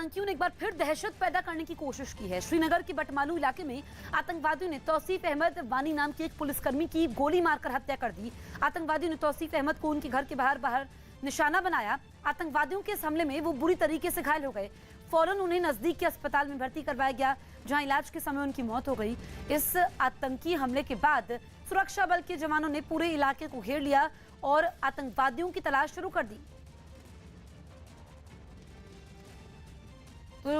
आतंकियों ने एक बार फिर दहशत पैदा करने की कोशिश की है। श्रीनगर के बटमालू इलाके में आतंकवादियों ने तौसीफ अहमद वानी नाम के एक पुलिसकर्मी की गोली मारकर हत्या कर दी। आतंकवादियों ने तौसीफ अहमद को उनके घर के बाहर निशाना बनाया। आतंकवादियों के इस हमले में वो बुरी तरीके से घायल हो गए। फौरन उन्हें नजदीक के अस्पताल में भर्ती करवाया गया, जहां इलाज के समय उनकी मौत हो गई। इस आतंकी हमले के बाद सुरक्षा बल के जवानों ने पूरे इलाके को घेर लिया और आतंकवादियों की तलाश शुरू कर दी। तो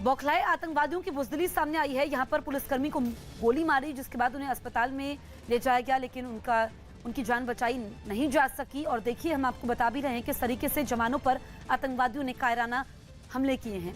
बौखलाए आतंकवादियों की बुजदिली सामने आई है। यहां पर पुलिसकर्मी को गोली मारी, जिसके बाद उन्हें अस्पताल में ले जाया गया, लेकिन उनकी जान बचाई नहीं जा सकी। और देखिए, हम आपको बता भी रहे हैं किस तरीके से जवानों पर आतंकवादियों ने कायराना हमले किए हैं।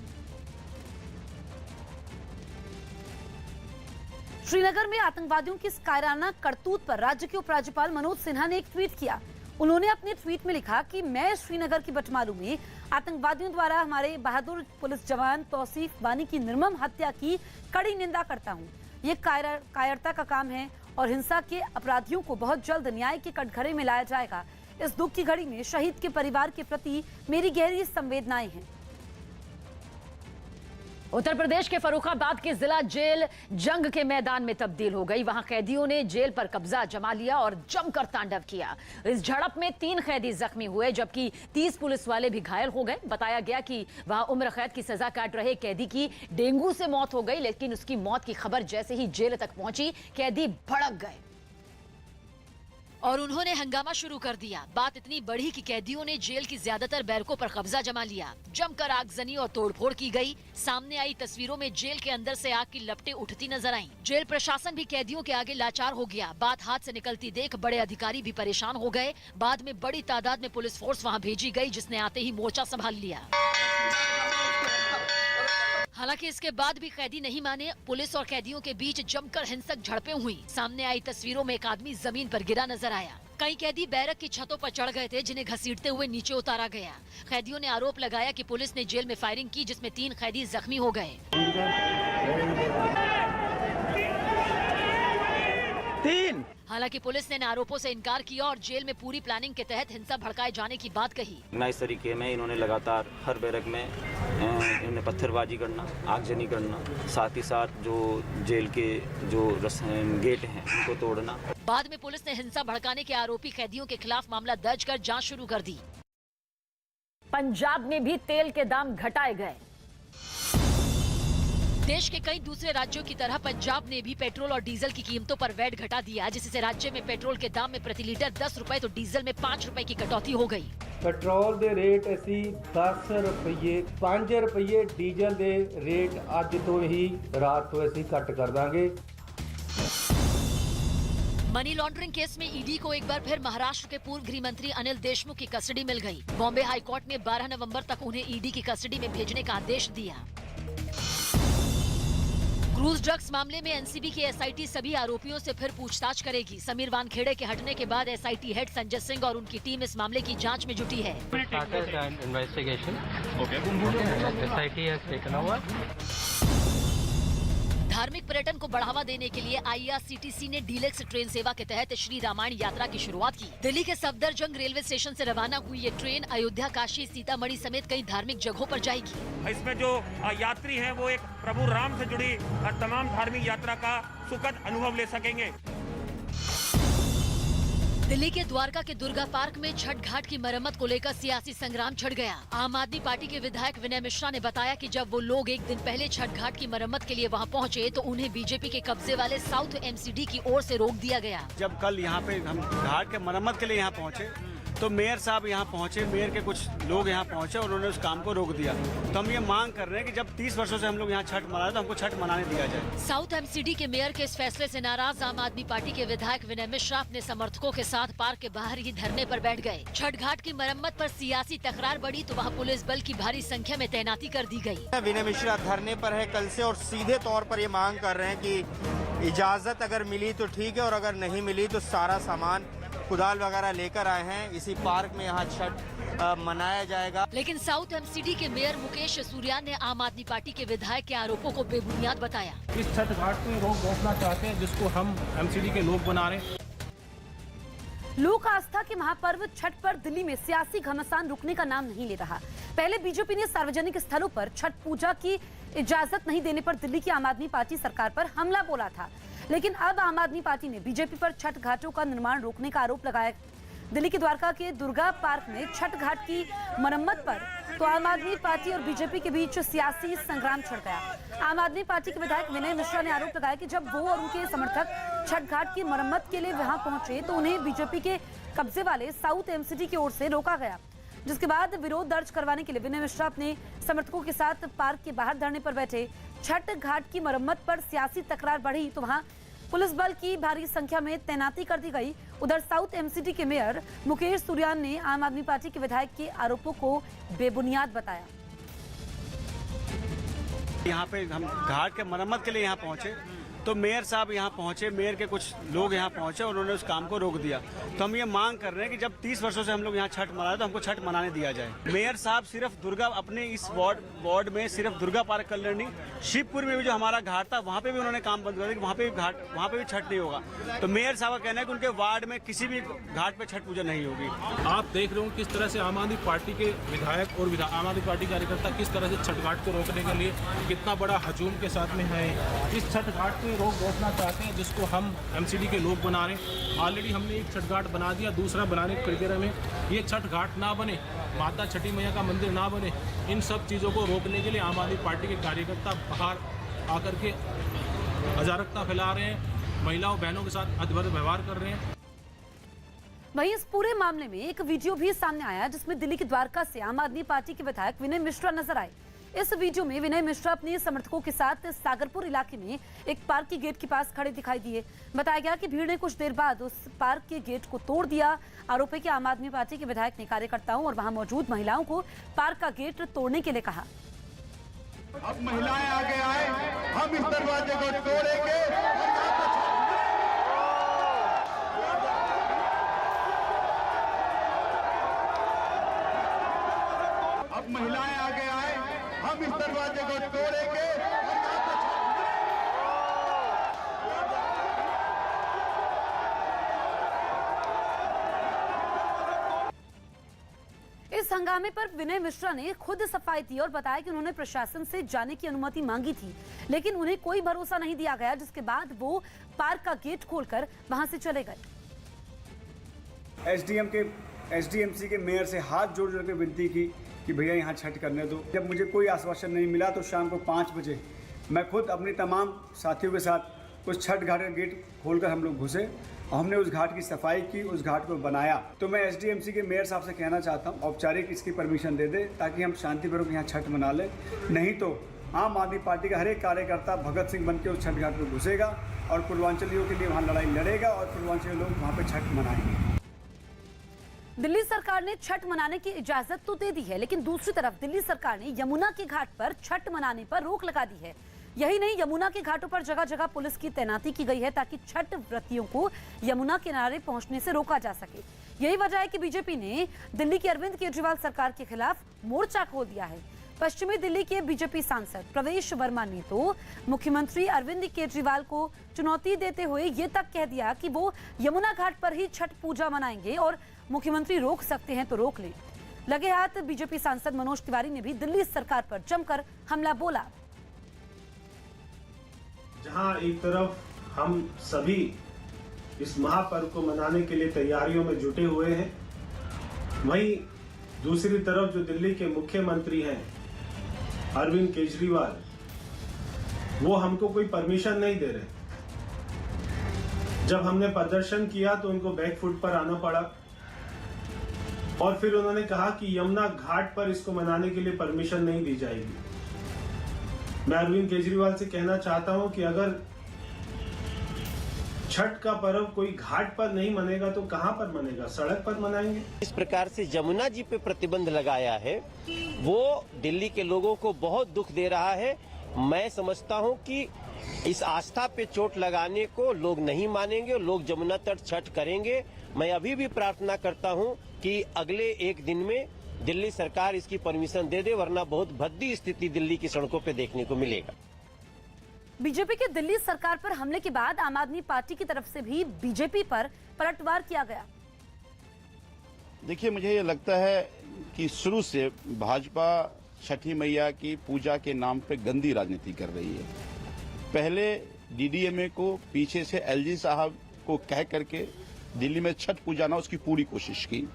श्रीनगर में आतंकवादियों की इस कायराना करतूत पर राज्य के उपराज्यपाल मनोज सिन्हा ने एक ट्वीट किया। उन्होंने अपने ट्वीट में लिखा कि मैं श्रीनगर की बटमालू में आतंकवादियों द्वारा हमारे बहादुर पुलिस जवान तौसीफ वानी की निर्मम हत्या की कड़ी निंदा करता हूं। ये कायरता का काम है और हिंसा के अपराधियों को बहुत जल्द न्याय के कटघरे में लाया जाएगा। इस दुख की घड़ी में शहीद के परिवार के प्रति मेरी गहरी संवेदनाएं हैं। उत्तर प्रदेश के फर्रुखाबाद की जिला जेल जंग के मैदान में तब्दील हो गई। वहां कैदियों ने जेल पर कब्जा जमा लिया और जमकर तांडव किया। इस झड़प में 3 कैदी जख्मी हुए, जबकि 30 पुलिस वाले भी घायल हो गए। बताया गया कि वहां उम्र कैद की सजा काट रहे कैदी की डेंगू से मौत हो गई, लेकिन उसकी मौत की खबर जैसे ही जेल तक पहुंची, कैदी भड़क गए और उन्होंने हंगामा शुरू कर दिया। बात इतनी बढ़ी कि कैदियों ने जेल की ज्यादातर बैरकों पर कब्जा जमा लिया। जमकर आगजनी और तोड़फोड़ की गई। सामने आई तस्वीरों में जेल के अंदर से आग की लपटें उठती नजर आईं। जेल प्रशासन भी कैदियों के आगे लाचार हो गया। बात हाथ से निकलती देख बड़े अधिकारी भी परेशान हो गए। बाद में बड़ी तादाद में पुलिस फोर्स वहाँ भेजी गयी, जिसने आते ही मोर्चा संभाल लिया। हालांकि इसके बाद भी कैदी नहीं माने। पुलिस और कैदियों के बीच जमकर हिंसक झड़पें हुई। सामने आई तस्वीरों में एक आदमी जमीन पर गिरा नजर आया। कई कैदी बैरक की छतों पर चढ़ गए थे, जिन्हें घसीटते हुए नीचे उतारा गया। कैदियों ने आरोप लगाया कि पुलिस ने जेल में फायरिंग की, जिसमें 3 कैदी जख्मी हो गए। 3 हालांकि पुलिस ने इन आरोपों से इनकार किया और जेल में पूरी प्लानिंग के तहत हिंसा भड़काए जाने की बात कही। इस तरीके में इन्होंने लगातार हर बैरक में इन्होंने पत्थरबाजी करना, आगजनी करना, साथ ही साथ जो जेल के जो गेट हैं उनको तोड़ना। बाद में पुलिस ने हिंसा भड़काने के आरोपी कैदियों के खिलाफ मामला दर्ज कर जांच शुरू कर दी। पंजाब में भी तेल के दाम घटाए गए। देश के कई दूसरे राज्यों की तरह पंजाब ने भी पेट्रोल और डीजल की कीमतों पर वैट घटा दिया, जिससे राज्य में पेट्रोल के दाम में प्रति लीटर 10 रुपए तो डीजल में 5 रुपए की कटौती हो गई। पेट्रोल दे रेट असी 10 रुपये 5 रुपये डीजल दे रेट अज तो ही रात तो असी घट कर देंगे। मनी लॉन्ड्रिंग केस में ईडी को एक बार फिर महाराष्ट्र के पूर्व गृह मंत्री अनिल देशमुख की कस्टडी मिल गई। बॉम्बे हाईकोर्ट ने 12 नवंबर तक उन्हें ईडी की कस्टडी में भेजने का आदेश दिया। क्रूज ड्रग्स मामले में एनसीबी की एसआईटी सभी आरोपियों से फिर पूछताछ करेगी। समीर वानखेड़े के हटने के बाद एसआईटी हेड संजय सिंह और उनकी टीम इस मामले की जांच में जुटी है। धार्मिक पर्यटन को बढ़ावा देने के लिए आईआरसीटीसी ने डीलक्स ट्रेन सेवा के तहत श्री रामायण यात्रा की शुरुआत की। दिल्ली के सफदरजंग रेलवे स्टेशन से रवाना हुई ये ट्रेन अयोध्या, काशी, सीतामढ़ी समेत कई धार्मिक जगहों पर जाएगी। इसमें जो यात्री हैं वो एक प्रभु राम से जुड़ी तमाम धार्मिक यात्रा का सुखद अनुभव ले सकेंगे। दिल्ली के द्वारका के दुर्गा पार्क में छठ घाट की मरम्मत को लेकर सियासी संग्राम छिड़ गया। आम आदमी पार्टी के विधायक विनय मिश्रा ने बताया कि जब वो लोग एक दिन पहले छठ घाट की मरम्मत के लिए वहां पहुंचे तो उन्हें बीजेपी के कब्जे वाले साउथ एमसीडी की ओर से रोक दिया गया। जब कल यहाँ पे हम घाट के मरम्मत के लिए यहाँ पहुँचे तो मेयर साहब यहाँ पहुँचे, मेयर के कुछ लोग यहाँ पहुँचे और उन्होंने उस काम को रोक दिया। तो हम ये मांग कर रहे हैं कि जब 30 वर्षों से हम लोग यहाँ छठ मना रहे तो हमको छठ मनाने दिया जाए। साउथ एमसीडी के मेयर के इस फैसले से नाराज आम आदमी पार्टी के विधायक विनय मिश्रा अपने समर्थकों के साथ पार्क के बाहर ही धरने पर बैठ गए। छठ घाट की मरम्मत पर सियासी तकरार बढ़ी तो वहाँ पुलिस बल की भारी संख्या में तैनाती कर दी गयी। विनय मिश्रा धरने पर है कल से और सीधे तौर पर ये मांग कर रहे हैं कि इजाजत अगर मिली तो ठीक है और अगर नहीं मिली तो सारा सामान कुदाल वगैरह लेकर आए हैं। इसी पार्क में यहाँ छठ मनाया जाएगा। लेकिन साउथ एमसीडी के मेयर मुकेश सूर्या ने आम आदमी पार्टी के विधायक के आरोपों को बेबुनियाद बताया। इस छठ घाट को रोकना चाहते हैं जिसको हम एमसीडी के लोग बना रहे हैं। लोक आस्था के महापर्व छठ पर दिल्ली में सियासी घमासान रुकने का नाम नहीं ले रहा। पहले बीजेपी ने सार्वजनिक स्थलों पर छठ पूजा की इजाजत नहीं देने पर दिल्ली की आम आदमी पार्टी सरकार पर हमला बोला था, लेकिन अब आम आदमी पार्टी ने बीजेपी पर छठ घाटों का निर्माण रोकने का आरोप लगाया। दिल्ली के द्वारका के दुर्गा पार्क में छठ घाट की मरम्मत पर तो आम आदमी पार्टी और बीजेपी के बीच सियासी संग्राम छिड़ गया। आम आदमी पार्टी के विधायक विनय मिश्रा ने आरोप लगाया कि जब वो और उनके समर्थक छठ घाट की मरम्मत के लिए वहां पहुंचे तो उन्हें बीजेपी के कब्जे वाले साउथ एमसीडी की ओर से रोका गया, जिसके बाद विरोध दर्ज करवाने के लिए विनय मिश्रा अपने समर्थकों के साथ पार्क के बाहर धरने पर बैठे। छठ घाट की मरम्मत पर सियासी तकरार बढ़ी तो वहां पुलिस बल की भारी संख्या में तैनाती कर दी गई। उधर साउथ एमसीडी के मेयर मुकेश सूर्यान ने आम आदमी पार्टी के विधायक के आरोपों को बेबुनियाद बताया। यहाँ पे हम घाट के मरम्मत के लिए यहाँ पहुँचे तो मेयर साहब यहाँ पहुँचे, मेयर के कुछ लोग यहाँ पहुँचे, उन्होंने उस काम को रोक दिया। तो हम ये मांग कर रहे हैं कि जब 30 वर्षों से हम लोग यहाँ छठ मना रहे तो हमको छठ मनाने दिया जाए। मेयर साहब सिर्फ दुर्गा अपने इस वार्ड में सिर्फ दुर्गा पार्क कल्याणी, शिवपुर में भी जो हमारा घाट था वहाँ पे भी उन्होंने काम बंद कर दिया कि वहाँ पे भी छठ नहीं होगा। तो मेयर साहब का कहना है कि उनके वार्ड में किसी भी घाट पे छठ पूजा नहीं होगी। आप देख रहे हो किस तरह से आम आदमी पार्टी के विधायक और आम आदमी पार्टी कार्यकर्ता किस तरह से छठ घाट को रोकने के लिए कितना बड़ा हजूम के साथ में है। इस छठ घाट पे रोकना चाहते हैं जिसको हम एमसीडी के लोग बना रहे हैं। ऑलरेडी हमने एक छठ घाट बना दिया, दूसरा बनाने की प्रक्रिया में। ये छठ घाट ना बने, माता छठी मैया का मंदिर ना बने, इन सब चीज़ों को रोकने के लिए आम आदमी पार्टी के कार्यकर्ता बाहर आकर के अराजकता फैला रहे हैं, महिलाओं बहनों के साथ अभद्र व्यवहार कर रहे हैं। वहीं इस पूरे मामले में एक वीडियो भी सामने आया जिसमें दिल्ली के द्वारका से आम आदमी पार्टी के विधायक विनय मिश्रा नजर आए। इस वीडियो में विनय मिश्रा अपने समर्थकों के साथ सागरपुर इलाके में एक पार्क के गेट के पास खड़े दिखाई दिए। बताया गया कि भीड़ ने कुछ देर बाद उस पार्क के गेट को तोड़ दिया। आरोप है कि आम आदमी पार्टी के विधायक ने कार्यकर्ताओं और वहां मौजूद महिलाओं को पार्क का गेट तोड़ने के लिए कहा। अब महिलाएं आगे आए, हम इस दरवाजे को तोड़ेंगे। अब महिलाएं आगे आए, हम इस दरवाजे को तोड़ेंगे। इस हंगामे पर विनय मिश्रा ने खुद सफाई दी और बताया कि उन्होंने प्रशासन से जाने की अनुमति मांगी थी, लेकिन उन्हें कोई भरोसा नहीं दिया गया, जिसके बाद वो पार्क का गेट खोलकर वहां से चले गए। एसडीएमसी के मेयर से हाथ जोड़ जोड़ के विनती की कि भैया यहाँ छठ करने दो। जब मुझे कोई आश्वासन नहीं मिला तो शाम को 5 बजे मैं खुद अपनी तमाम साथियों के साथ उस छठ घाट का गेट खोलकर हम लोग घुसे और हमने उस घाट की सफाई की, उस घाट को बनाया। तो मैं एसडीएमसी के मेयर साहब से कहना चाहता हूँ औपचारिक इसकी परमिशन दे दे ताकि हम शांतिपूर्वक यहाँ छठ मना लें, नहीं तो आम आदमी पार्टी का हर एक कार्यकर्ता भगत सिंह बन के उस छठ घाट पर घुसेगा और पूर्वांचलियों के लिए वहाँ लड़ाई लड़ेगा और पूर्वांचली लोग वहाँ पर छठ मनाएंगे। दिल्ली सरकार ने छठ मनाने की इजाजत तो दे दी है, लेकिन दूसरी तरफ दिल्ली सरकार ने यमुना के घाट पर छठ मनाने पर रोक लगा दी है। यही नहीं, यमुना के घाटों पर जगह जगह पुलिस की तैनाती की गई है ताकि छठ व्रतियों को यमुना किनारे पहुंचने से रोका जा सके। यही वजह है कि बीजेपी ने दिल्ली की अरविंद केजरीवाल सरकार के खिलाफ मोर्चा खोल दिया है। पश्चिमी दिल्ली के बीजेपी सांसद प्रवेश वर्मा ने तो मुख्यमंत्री अरविंद केजरीवाल को चुनौती देते हुए ये तक कह दिया कि वो यमुना घाट पर ही छठ पूजा मनाएंगे और मुख्यमंत्री रोक सकते हैं तो रोक ले। लगे हाथ बीजेपी सांसद मनोज तिवारी ने भी दिल्ली सरकार पर जमकर हमला बोला। जहां एक तरफ हम सभी इस महापर्व को मनाने के लिए तैयारियों में जुटे हुए हैं, वहीं दूसरी तरफ जो दिल्ली के मुख्यमंत्री हैं अरविंद केजरीवाल, वो हमको कोई परमिशन नहीं दे रहे। जब हमने प्रदर्शन किया तो उनको बैकफुट पर आना पड़ा और फिर उन्होंने कहा कि यमुना घाट पर इसको मनाने के लिए परमिशन नहीं दी जाएगी। मैं अरविंद केजरीवाल से कहना चाहता हूं कि अगर छठ का पर्व कोई घाट पर नहीं मनेगा तो कहां पर मनेगा? सड़क पर मनाएंगे। इस प्रकार से यमुना जी पे प्रतिबंध लगाया है वो दिल्ली के लोगों को बहुत दुख दे रहा है। मैं समझता हूं कि इस आस्था पे चोट लगाने को लोग नहीं मानेंगे और लोग यमुना तट छठ करेंगे। मैं अभी भी प्रार्थना करता हूं कि अगले एक दिन में दिल्ली सरकार इसकी परमिशन दे दे, वरना बहुत भद्दी स्थिति दिल्ली की सड़कों पे देखने को मिलेगा। बीजेपी के दिल्ली सरकार पर हमले के बाद आम आदमी पार्टी की तरफ से भी बीजेपी पर पलटवार किया गया। देखिए, मुझे ये लगता है कि शुरू से भाजपा छठी मैया की पूजा के नाम पे गंदी राजनीति कर रही है। पहले डीडीएमए को पीछे से एलजी साहब को कह करके दिल्ली में छठ पूजा ना उसकी पूरी कोशिश की।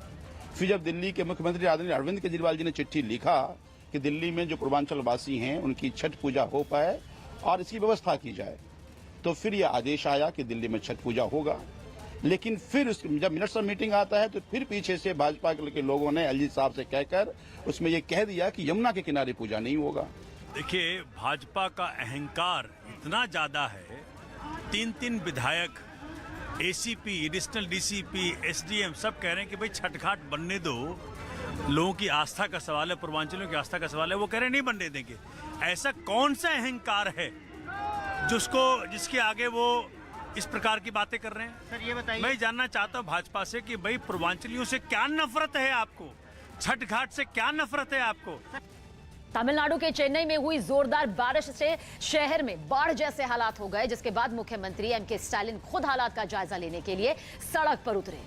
फिर जब दिल्ली के मुख्यमंत्री आदरणीय अरविंद केजरीवाल जी ने चिट्ठी लिखा कि दिल्ली में जो पूर्वांचल वासी हैं उनकी छठ पूजा हो पाए और इसकी व्यवस्था की जाए, तो फिर यह आदेश आया कि दिल्ली में छठ पूजा होगा। लेकिन फिर जब मिनट्स ऑफ मीटिंग आता है तो फिर पीछे से भाजपा के लोगों ने एलजी साहब से कहकर उसमें यह कह दिया कि यमुना के किनारे पूजा नहीं होगा। देखिए, भाजपा का अहंकार इतना ज्यादा है, 3 विधायक, एसीपी, एडिशनल डीसीपी, एसडीएम सब कह रहे हैं कि भाई छठ घाट बनने दो, लोगों की आस्था का सवाल है, पूर्वांचलियों की आस्था का सवाल है, वो कह रहे हैं नहीं बनने देंगे। ऐसा कौन सा अहंकार है जिसके आगे वो इस प्रकार की बातें कर रहे हैं? सर ये बताइए, मैं जानना चाहता हूँ भाजपा से कि भाई पूर्वांचलियों से क्या नफरत है आपको, छठ घाट से क्या नफरत है आपको? तमिलनाडु के चेन्नई में हुई जोरदार बारिश से शहर में बाढ़ जैसे हालात हो गए, जिसके बाद मुख्यमंत्री एमके स्टालिन खुद हालात का जायजा लेने के लिए सड़क पर उतरे।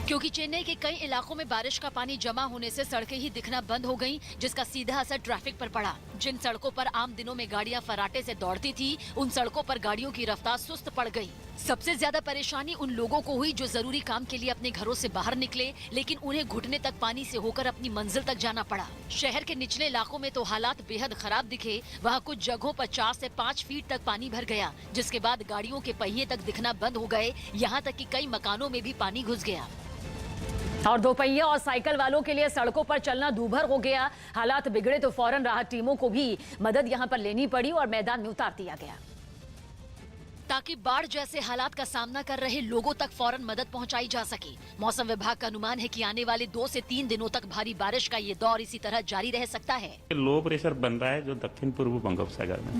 क्योंकि चेन्नई के कई इलाकों में बारिश का पानी जमा होने से सड़कें ही दिखना बंद हो गईं, जिसका सीधा असर ट्रैफिक पर पड़ा। जिन सड़कों पर आम दिनों में गाड़ियां फराटे से दौड़ती थी, उन सड़कों पर गाड़ियों की रफ्तार सुस्त पड़ गई। सबसे ज्यादा परेशानी उन लोगों को हुई जो जरूरी काम के लिए अपने घरों से बाहर निकले, लेकिन उन्हें घुटने तक पानी से होकर अपनी मंजिल तक जाना पड़ा। शहर के निचले इलाकों में तो हालात बेहद खराब दिखे। वहाँ कुछ जगहों पर 4 से 5 फीट तक पानी भर गया, जिसके बाद गाड़ियों के पहिए तक दिखना बंद हो गए। यहाँ तक कि कई मकानों में भी पानी घुस गया और दोपहिया और साइकिल वालों के लिए सड़कों पर चलना दूभर हो गया। हालात बिगड़े तो फौरन राहत टीमों को भी मदद यहां पर लेनी पड़ी और मैदान में उतार दिया गया, ताकि बाढ़ जैसे हालात का सामना कर रहे लोगों तक फौरन मदद पहुंचाई जा सके। मौसम विभाग का अनुमान है कि आने वाले 2 से 3 दिनों तक भारी बारिश का ये दौर इसी तरह जारी रह सकता है। लो प्रेशर बन रहा है जो दक्षिण पूर्व बंगोपसागर में,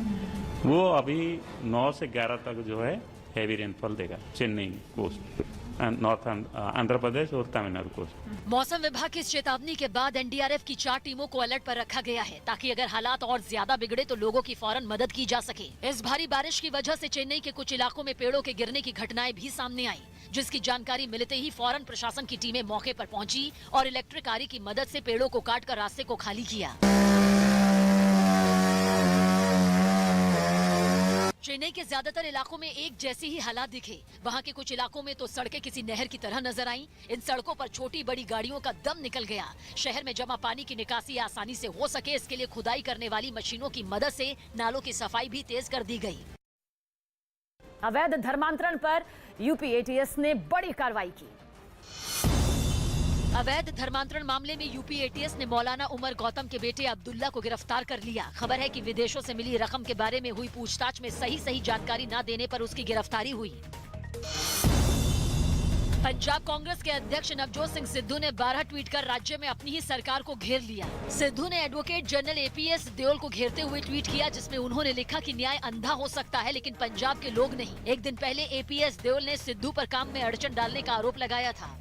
वो अभी 9 से 11 तक जो है हैवी रेनफॉल देगा चेन्नई कोस्ट, नॉर्थ आंध्र प्रदेश और तमिलनाडु कोस्ट। मौसम विभाग की इस चेतावनी के बाद एनडीआरएफ की 4 टीमों को अलर्ट पर रखा गया है, ताकि अगर हालात और ज्यादा बिगड़े तो लोगों की फौरन मदद की जा सके। इस भारी बारिश की वजह से चेन्नई के कुछ इलाकों में पेड़ों के गिरने की घटनाएं भी सामने आई, जिसकी जानकारी मिलते ही फौरन प्रशासन की टीमें मौके पर पहुंची और इलेक्ट्रिक आरी की मदद से पेड़ों को काटकर रास्ते को खाली किया। चेन्नई के ज्यादातर इलाकों में एक जैसी ही हालात दिखे। वहाँ के कुछ इलाकों में तो सड़कें किसी नहर की तरह नजर आईं। इन सड़कों पर छोटी बड़ी गाड़ियों का दम निकल गया। शहर में जमा पानी की निकासी आसानी से हो सके, इसके लिए खुदाई करने वाली मशीनों की मदद से नालों की सफाई भी तेज कर दी गई। अवैध धर्मांतरण पर यूपी एटीएस ने बड़ी कार्रवाई की। अवैध धर्मांतरण मामले में यूपी एटीएस ने मौलाना उमर गौतम के बेटे अब्दुल्ला को गिरफ्तार कर लिया। खबर है कि विदेशों से मिली रकम के बारे में हुई पूछताछ में सही जानकारी न देने पर उसकी गिरफ्तारी हुई। पंजाब कांग्रेस के अध्यक्ष नवजोत सिंह सिद्धू ने 12 ट्वीट कर राज्य में अपनी ही सरकार को घेर लिया। सिद्धू ने एडवोकेट जनरल एपीएस देओल को घेरते हुए ट्वीट किया, जिसमें उन्होंने लिखा कि न्याय अंधा हो सकता है लेकिन पंजाब के लोग नहीं। एक दिन पहले एपीएस देओल ने सिद्धू पर काम में अड़चन डालने का आरोप लगाया था।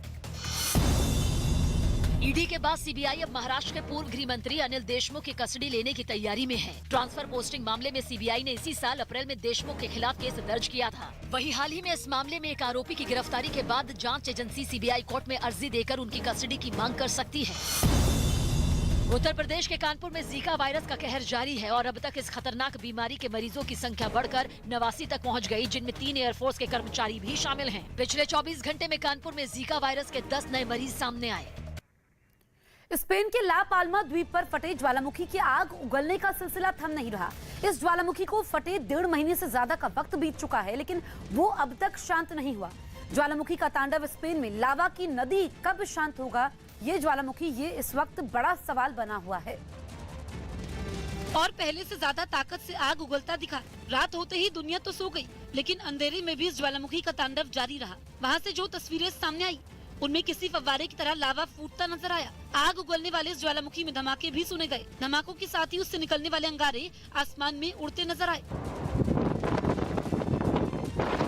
ईडी के बाद सीबीआई अब महाराष्ट्र के पूर्व गृह मंत्री अनिल देशमुख की कस्टडी लेने की तैयारी में है। ट्रांसफर पोस्टिंग मामले में सीबीआई ने इसी साल अप्रैल में देशमुख के खिलाफ केस दर्ज किया था। वहीं हाल ही में इस मामले में एक आरोपी की गिरफ्तारी के बाद जांच एजेंसी सीबीआई कोर्ट में अर्जी देकर उनकी कस्टडी की मांग कर सकती है। उत्तर प्रदेश के कानपुर में जीका वायरस का कहर जारी है और अब तक इस खतरनाक बीमारी के मरीजों की संख्या बढ़कर 89 तक पहुंच गई, जिनमें 3 एयरफोर्स के कर्मचारी भी शामिल हैं। पिछले 24 घंटे में कानपुर में जीका वायरस के 10 नए मरीज सामने आए। स्पेन के ला पाल्मा द्वीप पर फटे ज्वालामुखी की आग उगलने का सिलसिला थम नहीं रहा। इस ज्वालामुखी को फटे 1.5 महीने से ज्यादा का वक्त बीत चुका है, लेकिन वो अब तक शांत नहीं हुआ। ज्वालामुखी का तांडव स्पेन में लावा की नदी कब शांत होगा, ये ज्वालामुखी ये इस वक्त बड़ा सवाल बना हुआ है। और पहले से ज्यादा ताकत से आग उगलता दिखा। रात होते ही दुनिया तो सो गई, लेकिन अंधेरे में भी इस ज्वालामुखी का तांडव जारी रहा। वहाँ से जो तस्वीरें सामने आई उनमें किसी फव्वारे की तरह लावा फूटता नजर आया। आग उगलने वाले इस ज्वालामुखी में धमाके भी सुने गए। धमाकों के साथ ही उससे निकलने वाले अंगारे आसमान में उड़ते नजर आए।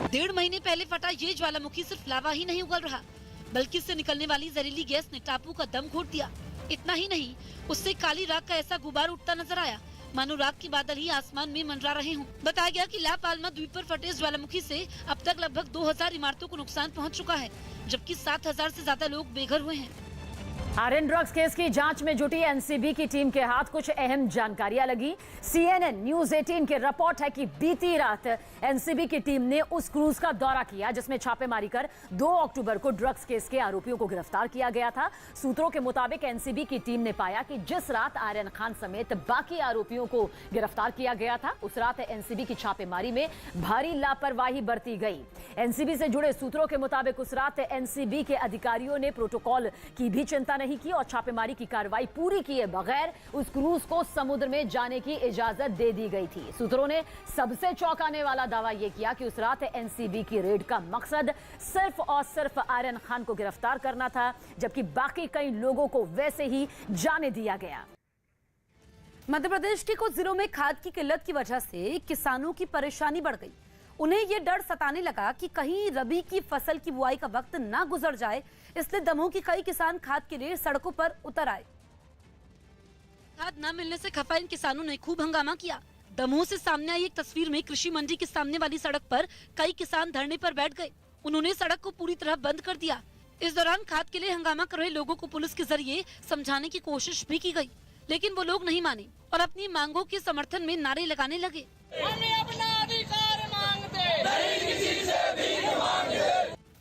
1.5 महीने पहले फटा ये ज्वालामुखी सिर्फ लावा ही नहीं उगल रहा, बल्कि इससे निकलने वाली जहरीली गैस ने टापू का दम घोट दिया। इतना ही नहीं, उससे काली राख का ऐसा गुबार उठता नजर आया मानो रात के बादल ही आसमान में मंडरा रहे हों। बताया गया कि ला पाल्मा द्वीप पर फटे ज्वालामुखी से अब तक लगभग 2000 इमारतों को नुकसान पहुंच चुका है, जबकि 7000 से ज्यादा लोग बेघर हुए हैं। आर्यन ड्रग्स केस की जांच में जुटी एनसीबी की टीम के हाथ कुछ अहम जानकारियां लगी। CNN न्यूज 18 की रिपोर्ट है कि बीती रात एनसीबी की टीम ने उस क्रूज का दौरा किया जिसमें छापेमारी कर 2 अक्टूबर को ड्रग्स केस के आरोपियों को गिरफ्तार किया गया था। सूत्रों के मुताबिक एनसीबी की टीम ने पाया कि जिस रात आर्यन खान समेत बाकी आरोपियों को गिरफ्तार किया गया था, उस रात एनसीबी की छापेमारी में भारी लापरवाही बरती गई। एनसीबी से जुड़े सूत्रों के मुताबिक उस रात एनसीबी के अधिकारियों ने प्रोटोकॉल की भी चिंता नहीं की और छापेमारी की कार्रवाई पूरी किए बगैर उस क्रूज को समुद्र में जाने की इजाजत दे दी गई थी। सूत्रों ने सबसे चौंकाने वाला दावा यह किया कि उस रात एनसीबी की रेड का मकसद सिर्फ और सिर्फ आर्यन खान को गिरफ्तार करना था, जबकि बाकी कई लोगों को वैसे ही जाने दिया गया। मध्य प्रदेश के कुछ जिलों में खाद की किल्लत की वजह से किसानों की परेशानी बढ़ गई। उन्हें यह डर सताने लगा कि कहीं रबी की फसल की बुआई का वक्त ना गुजर जाए, इसलिए दमोह के कई किसान खाद के लिए सड़कों पर उतर आए। खाद न मिलने से खफा इन किसानों ने खूब हंगामा किया। दमोह से सामने आई एक तस्वीर में कृषि मंडी के सामने वाली सड़क पर कई किसान धरने पर बैठ गए। उन्होंने सड़क को पूरी तरह बंद कर दिया। इस दौरान खाद के लिए हंगामा कर रहे लोगों को पुलिस के जरिए समझाने की कोशिश भी की गई, लेकिन वो लोग नहीं माने और अपनी मांगों के समर्थन में नारे लगाने लगे। हमें अपना अधिकार मांगते, नहीं किसी से भीख मांगते।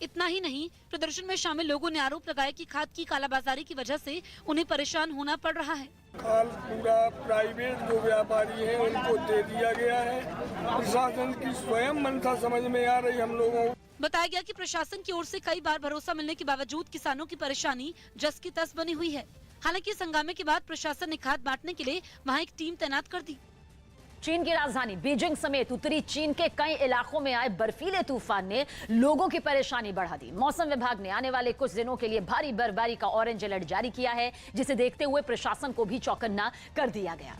इतना ही नहीं, प्रदर्शन में शामिल लोगों ने आरोप लगाया कि खाद की कालाबाजारी की वजह से उन्हें परेशान होना पड़ रहा है। खाद पूरा प्राइवेट जो व्यापारी हैं उनको दे दिया गया है। प्रशासन की स्वयं मंशा समझ में आ रही हम लोगों को। बताया गया कि प्रशासन की ओर से कई बार भरोसा मिलने के बावजूद किसानों की परेशानी जस की तस बनी हुई है। हालांकि इस हंगामे के बाद प्रशासन ने खाद बांटने के लिए वहाँ एक टीम तैनात कर दी। चीन की राजधानी बीजिंग समेत उत्तरी चीन के कई इलाकों में आए बर्फीले तूफान ने लोगों की परेशानी बढ़ा दी। मौसम विभाग ने आने वाले कुछ दिनों के लिए भारी बर्फबारी का ऑरेंज अलर्ट जारी किया है, जिसे देखते हुए प्रशासन को भी चौकन्ना कर दिया गया,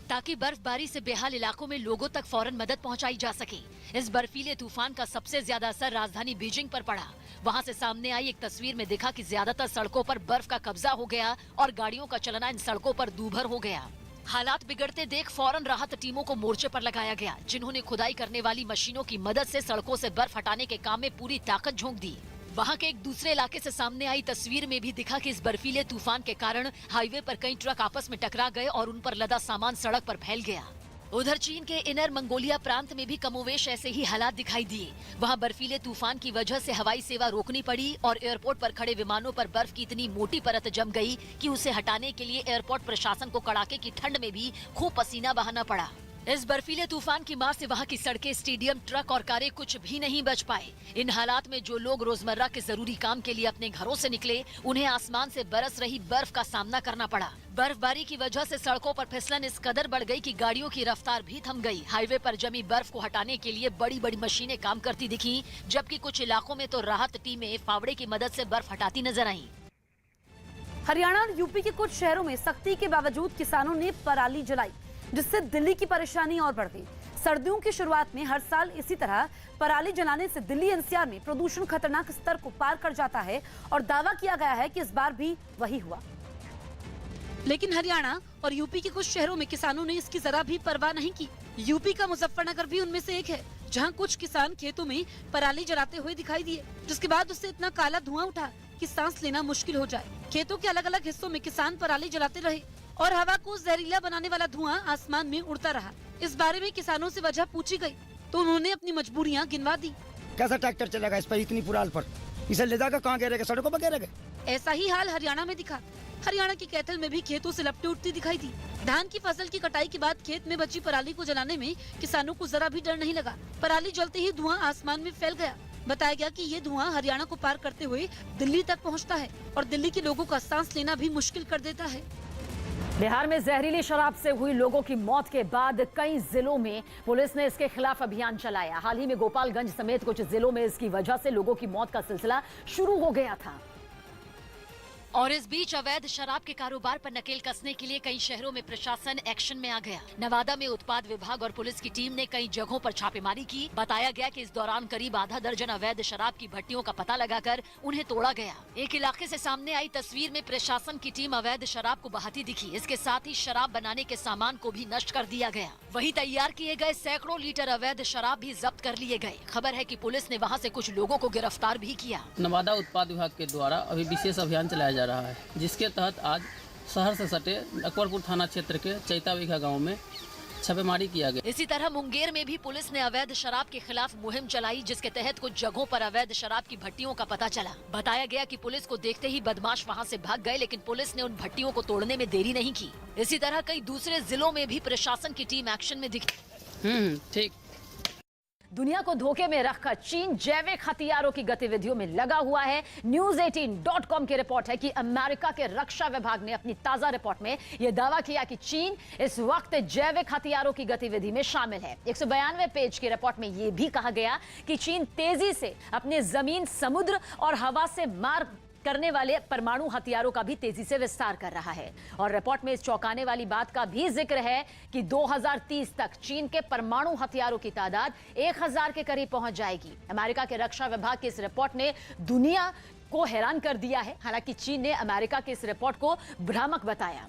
ताकि बर्फबारी से बेहाल इलाकों में लोगों तक फौरन मदद पहुंचाई जा सके। इस बर्फीले तूफान का सबसे ज्यादा असर राजधानी बीजिंग पर पड़ा। वहां से सामने आई एक तस्वीर में दिखा कि ज्यादातर सड़कों पर बर्फ का कब्जा हो गया और गाड़ियों का चलना इन सड़कों पर दूभर हो गया। हालात बिगड़ते देख फौरन राहत टीमों को मोर्चे पर लगाया गया, जिन्होंने खुदाई करने वाली मशीनों की मदद से सड़कों से बर्फ हटाने के काम में पूरी ताकत झोंक दी। वहां के एक दूसरे इलाके से सामने आई तस्वीर में भी दिखा कि इस बर्फीले तूफान के कारण हाईवे पर कई ट्रक आपस में टकरा गए और उन पर लदा सामान सड़क पर फैल गया। उधर चीन के इनर मंगोलिया प्रांत में भी कमोवेश ऐसे ही हालात दिखाई दिए। वहां बर्फीले तूफान की वजह से हवाई सेवा रोकनी पड़ी और एयरपोर्ट पर खड़े विमानों पर बर्फ की इतनी मोटी परत जम गई कि उसे हटाने के लिए एयरपोर्ट प्रशासन को कड़ाके की ठंड में भी खूब पसीना बहाना पड़ा। इस बर्फीले तूफान की मार से वहां की सड़कें, स्टेडियम, ट्रक और कारें कुछ भी नहीं बच पाए। इन हालात में जो लोग रोजमर्रा के जरूरी काम के लिए अपने घरों से निकले, उन्हें आसमान से बरस रही बर्फ का सामना करना पड़ा। बर्फबारी की वजह से सड़कों पर फिसलन इस कदर बढ़ गई कि गाड़ियों की रफ्तार भी थम गई। हाईवे पर जमी बर्फ को हटाने के लिए बड़ी बड़ी मशीनें काम करती दिखी, जबकि कुछ इलाकों में तो राहत टीमें फावड़े की मदद से बर्फ हटाती नजर आईं। हरियाणा और यूपी के कुछ शहरों में सख्ती के बावजूद किसानों ने पराली जलाई, जिससे दिल्ली की परेशानी और बढ़ गई। सर्दियों की शुरुआत में हर साल इसी तरह पराली जलाने से दिल्ली एनसीआर में प्रदूषण खतरनाक स्तर को पार कर जाता है और दावा किया गया है कि इस बार भी वही हुआ। लेकिन हरियाणा और यूपी के कुछ शहरों में किसानों ने इसकी जरा भी परवाह नहीं की। यूपी का मुजफ्फरनगर भी उनमें से एक है, जहां कुछ किसान खेतों में पराली जलाते हुए दिखाई दिए, जिसके बाद उससे इतना काला धुआं उठा कि सांस लेना मुश्किल हो जाए। खेतों के अलग अलग हिस्सों में किसान पराली जलाते रहे और हवा को जहरीला बनाने वाला धुआं आसमान में उड़ता रहा। इस बारे में किसानों से वजह पूछी गई तो उन्होंने अपनी मजबूरियां गिनवा दी। कैसा ट्रैक्टर चलेगा इस पर, इतनी पुराल पर, इसे ले जाकर कहाँ गिरेगा, सड़कों पर गिरेगा। ऐसा ही हाल हरियाणा में दिखा। हरियाणा की कैथल में भी खेतों से लपटें उठती दिखाई दी। धान की फसल की कटाई के बाद खेत में बची पराली को जलाने में किसानों को जरा भी डर नहीं लगा। पराली जलते ही धुआं आसमान में फैल गया। बताया गया कि ये धुआं हरियाणा को पार करते हुए दिल्ली तक पहुंचता है और दिल्ली के लोगों का सांस लेना भी मुश्किल कर देता है। बिहार में जहरीली शराब से हुई लोगों की मौत के बाद कई जिलों में पुलिस ने इसके खिलाफ अभियान चलाया। हाल ही में गोपालगंज समेत कुछ जिलों में इसकी वजह से लोगों की मौत का सिलसिला शुरू हो गया था। और इस बीच अवैध शराब के कारोबार पर नकेल कसने के लिए कई शहरों में प्रशासन एक्शन में आ गया। नवादा में उत्पाद विभाग और पुलिस की टीम ने कई जगहों पर छापेमारी की। बताया गया कि इस दौरान करीब आधा दर्जन अवैध शराब की भट्टियों का पता लगाकर उन्हें तोड़ा गया। एक इलाके से सामने आई तस्वीर में प्रशासन की टीम अवैध शराब को बहाती दिखी। इसके साथ ही शराब बनाने के सामान को भी नष्ट कर दिया गया। वहीं तैयार किए गए सैकड़ों लीटर अवैध शराब भी जब्त कर लिए गए। खबर है कि पुलिस ने वहां से कुछ लोगों को गिरफ्तार भी किया। नवादा उत्पाद विभाग के द्वारा अभी विशेष अभियान चलाया जा रहा है, जिसके तहत आज शहर से सटे अकबरपुर थाना क्षेत्र के चैताबिघा गांव में छापेमारी किया गया। इसी तरह मुंगेर में भी पुलिस ने अवैध शराब के खिलाफ मुहिम चलाई, जिसके तहत कुछ जगहों पर अवैध शराब की भट्टियों का पता चला। बताया गया कि पुलिस को देखते ही बदमाश वहां से भाग गए, लेकिन पुलिस ने उन भट्टियों को तोड़ने में देरी नहीं की। इसी तरह कई दूसरे जिलों में भी प्रशासन की टीम एक्शन में दिखी। ठीक। दुनिया को धोखे में रखकर चीन जैविक हथियारों की गतिविधियों में लगा हुआ है। News18.com की रिपोर्ट है कि अमेरिका के रक्षा विभाग ने अपनी ताजा रिपोर्ट में यह दावा किया कि चीन इस वक्त जैविक हथियारों की गतिविधि में शामिल है। 192 पेज की रिपोर्ट में यह भी कहा गया कि चीन तेजी से अपने जमीन, समुद्र और हवा से मार करने वाले परमाणु हथियारों का भी तेजी से विस्तार कर रहा है। और रिपोर्ट में इस चौंकाने वाली बात का भी जिक्र है कि 2030 तक चीन के परमाणु हथियारों की तादाद 1000 के करीब पहुंच जाएगी। अमेरिका के रक्षा विभाग की इस रिपोर्ट ने दुनिया को हैरान कर दिया है। हालांकि चीन ने अमेरिका की इस रिपोर्ट को भ्रामक बताया।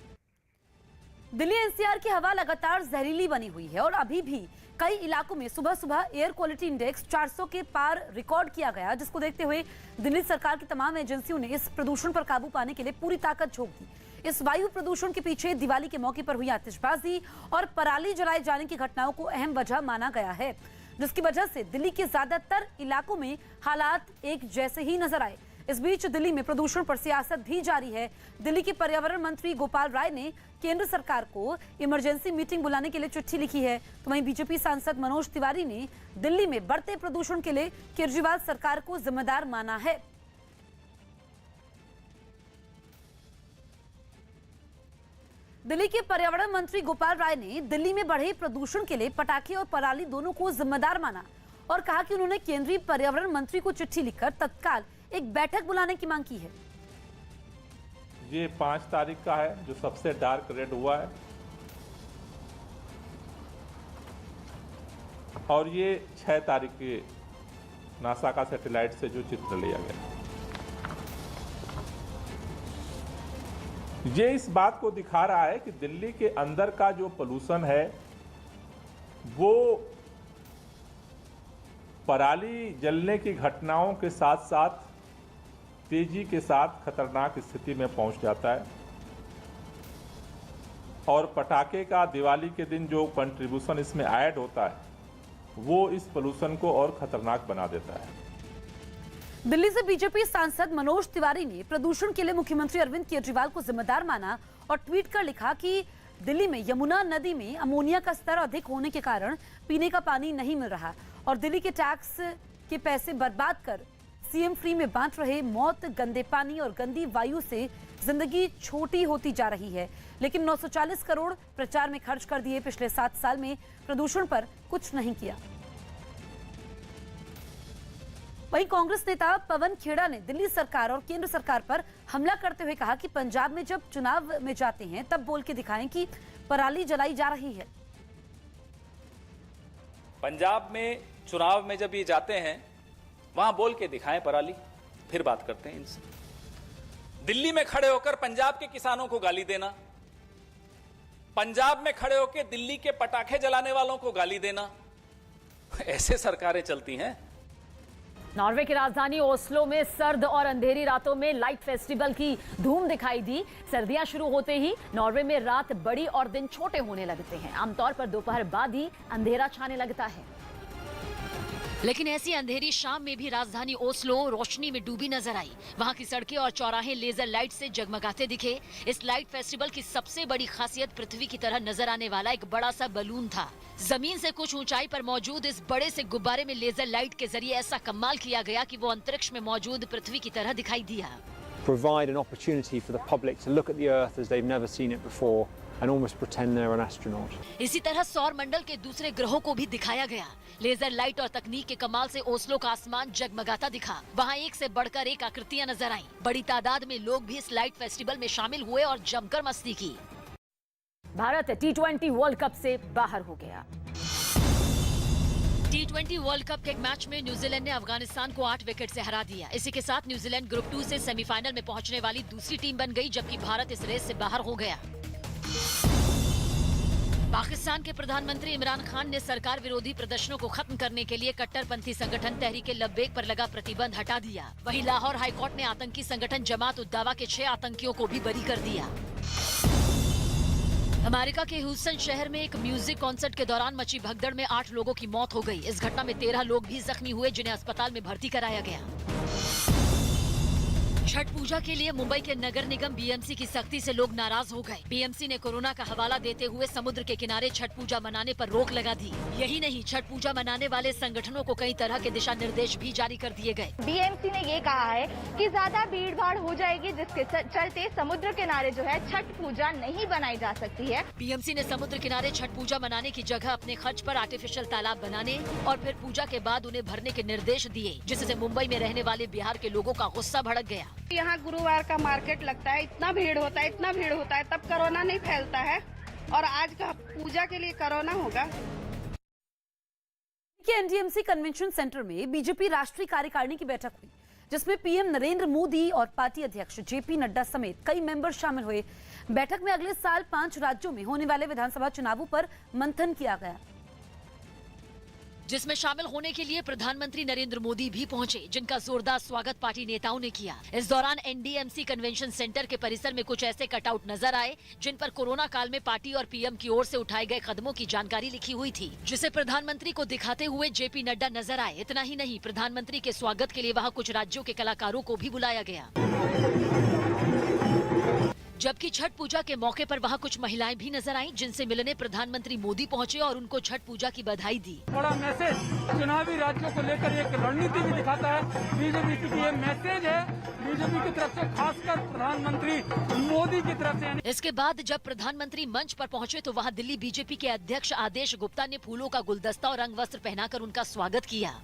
दिल्ली एनसीआर की हवा लगातार जहरीली बनी हुई है और अभी भी कई इलाकों में सुबह सुबह एयर क्वालिटी इंडेक्स 400 के पार रिकॉर्ड किया गया, जिसको देखते हुए दिल्ली सरकार की तमाम एजेंसियों ने इस प्रदूषण पर काबू पाने के लिए पूरी ताकत झोंक दी। इस वायु प्रदूषण के पीछे दिवाली के मौके पर हुई आतिशबाजी और पराली जलाए जाने की घटनाओं को अहम वजह माना गया है, जिसकी वजह से दिल्ली के ज्यादातर इलाकों में हालात एक जैसे ही नजर आए। इस बीच दिल्ली में प्रदूषण पर सियासत भी जारी है। दिल्ली के पर्यावरण मंत्री गोपाल राय ने केंद्र सरकार को इमरजेंसी मीटिंग बुलाने के लिए चिट्ठी लिखी है। तो वहीं बीजेपी सांसद मनोज तिवारी ने दिल्ली में बढ़ते प्रदूषण के लिए केजरीवाल सरकार को जिम्मेदार माना है। दिल्ली के पर्यावरण मंत्री गोपाल राय ने दिल्ली में बढ़े प्रदूषण के लिए पटाखे और पराली दोनों को जिम्मेदार माना और कहा कि उन्होंने केंद्रीय पर्यावरण मंत्री को चिट्ठी लिखकर तत्काल एक बैठक बुलाने की मांग की है। ये 5 तारीख का है जो सबसे डार्क रेड हुआ है, और ये 6 तारीख के नासा का सैटेलाइट से जो चित्र लिया गया, ये इस बात को दिखा रहा है कि दिल्ली के अंदर का जो पोल्यूशन है वो पराली जलने की घटनाओं के साथ साथ तेजी के साथ खतरनाक स्थिति में पहुंच जाता है, और पटाखे का दिवाली के दिन जो कंट्रीब्यूशन इसमें ऐड होता है वो इस पोल्यूशन को और खतरनाक बना देता है। दिल्ली से बीजेपी सांसद मनोज तिवारी ने प्रदूषण के लिए मुख्यमंत्री अरविंद केजरीवाल को जिम्मेदार माना और ट्वीट कर लिखा कि दिल्ली में यमुना नदी में अमोनिया का स्तर अधिक होने के कारण पीने का पानी नहीं मिल रहा और दिल्ली के टैक्स के पैसे बर्बाद कर सीएम फ्री में बांट रहे मौत, गंदे पानी और गंदी वायु से जिंदगी छोटी होती जा रही है। लेकिन 940 करोड़ प्रचार में खर्च कर दिए, पिछले 7 साल में प्रदूषण पर कुछ नहीं किया। वहीं कांग्रेस नेता पवन खेड़ा ने दिल्ली सरकार और केंद्र सरकार पर हमला करते हुए कहा कि पंजाब में जब चुनाव में जाते हैं तब बोल के दिखाएं कि पराली जलाई जा रही है। पंजाब में चुनाव में जब ये जाते हैं वहां बोल के दिखाएं पराली, फिर बात करते हैं इनसे। दिल्ली में खड़े होकर पंजाब के किसानों को गाली देना, पंजाब में खड़े होकर दिल्ली के पटाखे जलाने वालों को गाली देना, ऐसे सरकारें चलती हैं। नॉर्वे की राजधानी ओस्लो में सर्द और अंधेरी रातों में लाइट फेस्टिवल की धूम दिखाई दी। सर्दियां शुरू होते ही नॉर्वे में रात बड़ी और दिन छोटे होने लगते हैं। आमतौर पर दोपहर बाद ही अंधेरा छाने लगता है, लेकिन ऐसी अंधेरी शाम में भी राजधानी ओस्लो रोशनी में डूबी नजर आई। वहां की सड़कें और चौराहे लेजर लाइट से जगमगाते दिखे। इस लाइट फेस्टिवल की सबसे बड़ी खासियत पृथ्वी की तरह नजर आने वाला एक बड़ा सा बलून था। जमीन से कुछ ऊंचाई पर मौजूद इस बड़े से गुब्बारे में लेजर लाइट के जरिए ऐसा कमाल किया गया कि वो अंतरिक्ष में मौजूद पृथ्वी की तरह दिखाई दिया। Provide an opportunity for the public to look at the Earth as they've never seen it before, and almost pretend they're an astronaut. इसी तरह सौर मंडल के दूसरे ग्रहों को भी दिखाया गया। लेजर लाइट और तकनीक के कमाल से ओस्लो का आसमान जगमगाता दिखा। वहाँ एक से बढ़कर एक आकृतियां नजर आईं। बड़ी तादाद में लोग भी इस लाइट फेस्टिवल में शामिल हुए और जमकर मस्ती की। भारत T20 वर्ल्ड कप से बाहर हो गया। T20 वर्ल्ड कप के एक मैच में न्यूजीलैंड ने अफगानिस्तान को 8 विकेट से हरा दिया। इसी के साथ न्यूजीलैंड ग्रुप 2 से सेमीफाइनल में पहुंचने वाली दूसरी टीम बन गई, जबकि भारत इस रेस से बाहर हो गया। पाकिस्तान के प्रधानमंत्री इमरान खान ने सरकार विरोधी प्रदर्शनों को खत्म करने के लिए कट्टरपंथी संगठन तहरीके लब्बैक पर लगा प्रतिबंध हटा दिया। वहीं लाहौर हाईकोर्ट ने आतंकी संगठन जमात उद दावा के 6 आतंकियों को भी बरी कर दिया। अमेरिका के ह्यूस्टन शहर में एक म्यूजिक कॉन्सर्ट के दौरान मची भगदड़ में 8 लोगों की मौत हो गई। इस घटना में 13 लोग भी जख्मी हुए, जिन्हें अस्पताल में भर्ती कराया गया। छठ पूजा के लिए मुंबई के नगर निगम बीएमसी की सख्ती से लोग नाराज हो गए। बीएमसी ने कोरोना का हवाला देते हुए समुद्र के किनारे छठ पूजा मनाने पर रोक लगा दी। यही नहीं, छठ पूजा मनाने वाले संगठनों को कई तरह के दिशा निर्देश भी जारी कर दिए गए। बीएमसी ने ये कहा है कि ज्यादा भीड़ भाड़ हो जाएगी, जिसके चलते समुद्र किनारे जो है छठ पूजा नहीं बनाई जा सकती है। बीएमसी ने समुद्र किनारे छठ पूजा मनाने की जगह अपने खर्च पर आर्टिफिशियल तालाब बनाने और फिर पूजा के बाद उन्हें भरने के निर्देश दिए, जिससे मुंबई में रहने वाले बिहार के लोगों का गुस्सा भड़क गया। यहाँ गुरुवार का मार्केट लगता है, इतना भीड़ होता है, तब कोरोना नहीं फैलता है, और आज का पूजा के लिए कोरोना होगा। एनडीएमसी कन्वेंशन सेंटर में बीजेपी राष्ट्रीय कार्यकारिणी की बैठक हुई, जिसमें पीएम नरेंद्र मोदी और पार्टी अध्यक्ष जेपी नड्डा समेत कई मेंबर शामिल हुए। बैठक में अगले साल 5 राज्यों में होने वाले विधानसभा चुनावों पर मंथन किया गया, जिसमें शामिल होने के लिए प्रधानमंत्री नरेंद्र मोदी भी पहुंचे, जिनका जोरदार स्वागत पार्टी नेताओं ने किया। इस दौरान एनडीएमसी कन्वेंशन सेंटर के परिसर में कुछ ऐसे कटआउट नजर आए, जिन पर कोरोना काल में पार्टी और पीएम की ओर से उठाए गए कदमों की जानकारी लिखी हुई थी, जिसे प्रधानमंत्री को दिखाते हुए जेपी नड्डा नजर आए। इतना ही नहीं, प्रधानमंत्री के स्वागत के लिए वहाँ कुछ राज्यों के कलाकारों को भी बुलाया गया। जबकि छठ पूजा के मौके पर वहाँ कुछ महिलाएं भी नजर आईं, जिनसे मिलने प्रधानमंत्री मोदी पहुंचे और उनको छठ पूजा की बधाई दी। बड़ा मैसेज चुनावी राज्यों को लेकर एक रणनीति भी दिखाता है बीजेपी की। ये मैसेज है बीजेपी की तरफ से, खासकर प्रधानमंत्री मोदी की तरफ से। इसके बाद जब प्रधानमंत्री मंच पर पहुंचे तो वहाँ दिल्ली बीजेपी के अध्यक्ष आदेश गुप्ता ने फूलों का गुलदस्ता और रंग वस्त्र पहनाकर उनका स्वागत किया।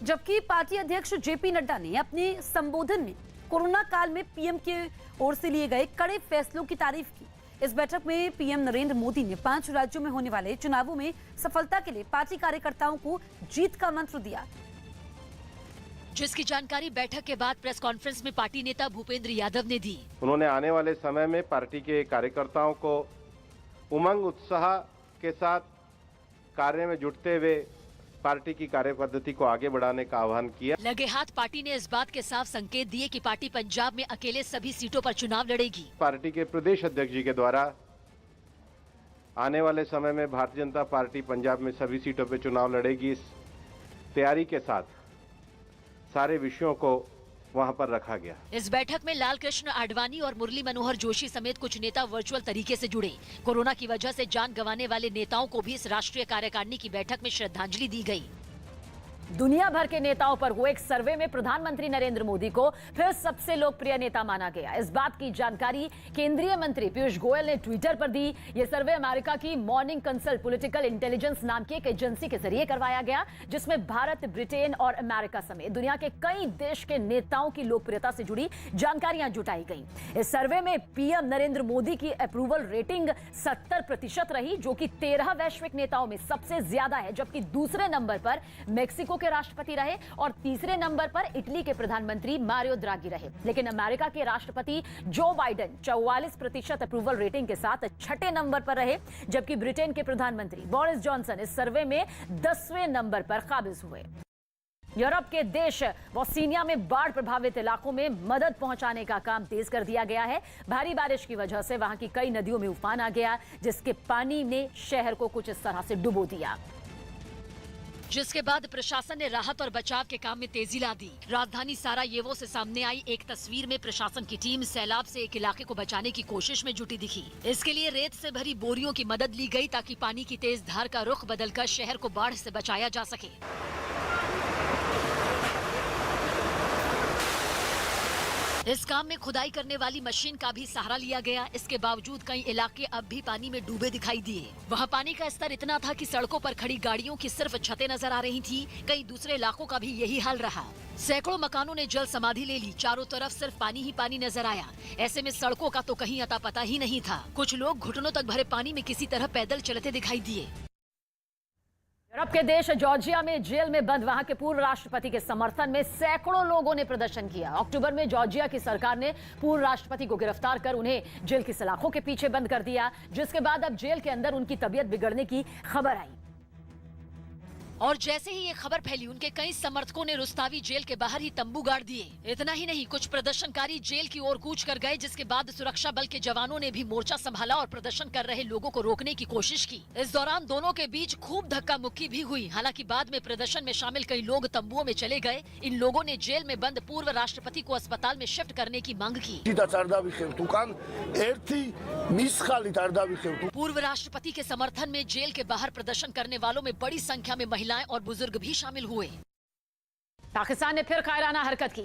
जबकि पार्टी अध्यक्ष जेपी नड्डा ने अपने संबोधन में कोरोना काल में पीएम के ओर से लिए गए कड़े फैसलों की तारीफ की। इस बैठक में पीएम नरेंद्र मोदी ने 5 राज्यों में होने वाले चुनावों में सफलता के लिए पार्टी कार्यकर्ताओं को जीत का मंत्र दिया, जिसकी जानकारी बैठक के बाद प्रेस कॉन्फ्रेंस में पार्टी नेता भूपेंद्र यादव ने दी। उन्होंने आने वाले समय में पार्टी के कार्यकर्ताओं को उमंग उत्साह के साथ कार्य में जुटते हुए पार्टी की कार्य पद्धति को आगे बढ़ाने का आह्वान किया। लगे हाथ पार्टी ने इस बात के साफ संकेत दिए कि पार्टी पंजाब में अकेले सभी सीटों पर चुनाव लड़ेगी। पार्टी के प्रदेश अध्यक्ष जी के द्वारा आने वाले समय में भारतीय जनता पार्टी पंजाब में सभी सीटों पर चुनाव लड़ेगी, इस तैयारी के साथ सारे विषयों को वहां पर रखा गया। इस बैठक में लाल कृष्ण आडवाणी और मुरली मनोहर जोशी समेत कुछ नेता वर्चुअल तरीके से जुड़े। कोरोना की वजह से जान गंवाने वाले नेताओं को भी इस राष्ट्रीय कार्यकारिणी की बैठक में श्रद्धांजलि दी गई। दुनिया भर के नेताओं पर हुए एक सर्वे में प्रधानमंत्री नरेंद्र मोदी को फिर सबसे लोकप्रिय नेता माना गया। इस बात की जानकारी केंद्रीय मंत्री पीयूष गोयल ने ट्विटर पर दी। यह सर्वे अमेरिका की मॉर्निंग कंसल्ट पॉलिटिकल इंटेलिजेंस नाम की एक एजेंसी के जरिए करवाया गया, जिसमें भारत, ब्रिटेन और अमेरिका समेत दुनिया के कई देश के नेताओं की लोकप्रियता से जुड़ी जानकारियां जुटाई गई। इस सर्वे में पीएम नरेंद्र मोदी की अप्रूवल रेटिंग 70% रही, जो कि 13 वैश्विक नेताओं में सबसे ज्यादा है, जबकि दूसरे नंबर पर मेक्सिको के राष्ट्रपति रहे और तीसरे नंबर पर इटली के प्रधानमंत्री मारियो द्रागी रहे। लेकिन अमेरिका के राष्ट्रपति जो बाइडेन 44% अप्रूवल रेटिंग के साथ 6ठे नंबर पर रहे, जबकि ब्रिटेन के प्रधानमंत्री बोरिस जॉनसन इस सर्वे में 10वें नंबर पर काबिज हुए। यूरोप के देश बोस्निया में बाढ़ प्रभावित इलाकों में मदद पहुंचाने का काम तेज कर दिया गया है। भारी बारिश की वजह से वहां की कई नदियों में उफान आ गया, जिसके पानी ने शहर को कुछ इस तरह से डुबो दिया, जिसके बाद प्रशासन ने राहत और बचाव के काम में तेजी ला दी। राजधानी सारायेवो से सामने आई एक तस्वीर में प्रशासन की टीम सैलाब से एक इलाके को बचाने की कोशिश में जुटी दिखी। इसके लिए रेत से भरी बोरियों की मदद ली गई, ताकि पानी की तेज धार का रुख बदलकर शहर को बाढ़ से बचाया जा सके। इस काम में खुदाई करने वाली मशीन का भी सहारा लिया गया। इसके बावजूद कई इलाके अब भी पानी में डूबे दिखाई दिए। वहाँ पानी का स्तर इतना था कि सड़कों पर खड़ी गाड़ियों की सिर्फ छतें नजर आ रही थी। कई दूसरे इलाकों का भी यही हाल रहा। सैकड़ों मकानों ने जल समाधि ले ली। चारों तरफ सिर्फ पानी ही पानी नजर आया। ऐसे में सड़कों का तो कहीं अता पता ही नहीं था। कुछ लोग घुटनों तक भरे पानी में किसी तरह पैदल चलते दिखाई दिए। यूरोप के देश जॉर्जिया में जेल में बंद वहां के पूर्व राष्ट्रपति के समर्थन में सैकड़ों लोगों ने प्रदर्शन किया। अक्टूबर में जॉर्जिया की सरकार ने पूर्व राष्ट्रपति को गिरफ्तार कर उन्हें जेल की सलाखों के पीछे बंद कर दिया, जिसके बाद अब जेल के अंदर उनकी तबीयत बिगड़ने की खबर आई। और जैसे ही ये खबर फैली, उनके कई समर्थकों ने रुस्तावी जेल के बाहर ही तंबू गाड़ दिए। इतना ही नहीं, कुछ प्रदर्शनकारी जेल की ओर कूच कर गए, जिसके बाद सुरक्षा बल के जवानों ने भी मोर्चा संभाला और प्रदर्शन कर रहे लोगों को रोकने की कोशिश की। इस दौरान दोनों के बीच खूब धक्का मुक्की भी हुई। हालांकि बाद में प्रदर्शन में शामिल कई लोग तंबुओं में चले गए। इन लोगों ने जेल में बंद पूर्व राष्ट्रपति को अस्पताल में शिफ्ट करने की मांग की। पूर्व राष्ट्रपति के समर्थन में जेल के बाहर प्रदर्शन करने वालों में बड़ी संख्या में महिलाएं और बुजुर्ग भी शामिल हुए। पाकिस्तान ने फिर कायराना हरकत की।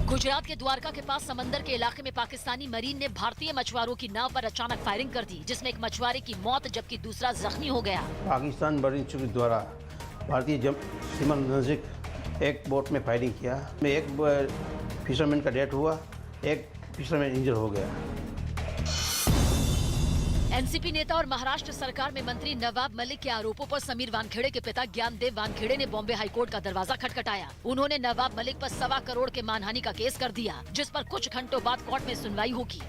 गुजरात के द्वारका के पास समंदर के इलाके में पाकिस्तानी मरीन ने भारतीय मछुआरों की नाव पर अचानक फायरिंग कर दी, जिसमें एक मछुआरे की मौत जबकि दूसरा जख्मी हो गया। पाकिस्तान मरीन चौकी द्वारा भारतीय सीमा नजदीक एक बोट में फायरिंग किया। एक फिशरमैन का डेथ हुआ, एक फिशरमैन इंजर हो गया। एनसीपी नेता और महाराष्ट्र सरकार में मंत्री नवाब मलिक के आरोपों पर समीर वानखेड़े के पिता ज्ञानदेव वानखेड़े ने बॉम्बे हाईकोर्ट का दरवाजा खटखटाया। उन्होंने नवाब मलिक पर 1.25 करोड़ के मानहानि का केस कर दिया, जिस पर कुछ घंटों बाद कोर्ट में सुनवाई होगी।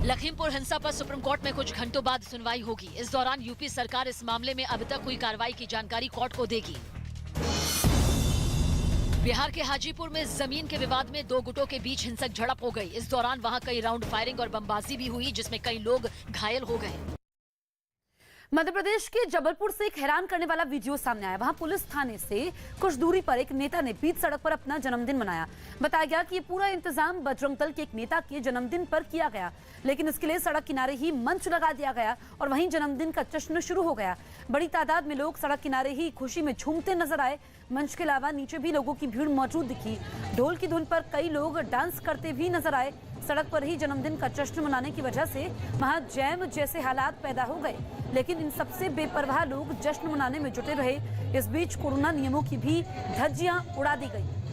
लखीमपुर हिंसा पर सुप्रीम कोर्ट में कुछ घंटों बाद सुनवाई होगी। इस दौरान यूपी सरकार इस मामले में अब तक हुई कार्रवाई की जानकारी कोर्ट को देगी। बिहार के हाजीपुर में जमीन के विवाद में दो गुटों के बीच हिंसक झड़प हो गई। इस दौरान वहां कई राउंड फायरिंग और बमबाजी भी हुई, जिसमें कई लोग घायल हो गए। मध्य प्रदेश के जबलपुर से एक हैरान करने वाला वीडियो सामने आया। वहां पुलिस थाने से कुछ दूरी पर एक नेता ने बीच सड़क पर अपना जन्मदिन मनाया। बताया गया कि ये पूरा इंतजाम बजरंग दल के एक नेता के जन्मदिन पर किया गया, लेकिन इसके लिए सड़क किनारे ही मंच लगा दिया गया और वहीं जन्मदिन का जश्न शुरू हो गया। बड़ी तादाद में लोग सड़क किनारे ही खुशी में झूमते नजर आए। मंच के अलावा नीचे भी लोगों की भीड़ मौजूद दिखी। ढोल की धुन पर कई लोग डांस करते भी नजर आए। सड़क पर ही जन्मदिन का जश्न मनाने की वजह से वहां जैम जैसे हालात पैदा हो गए, लेकिन इन सबसे बेपरवाह लोग जश्न मनाने में जुटे रहे। इस बीच कोरोना नियमों की भी धज्जियां उड़ा दी गई।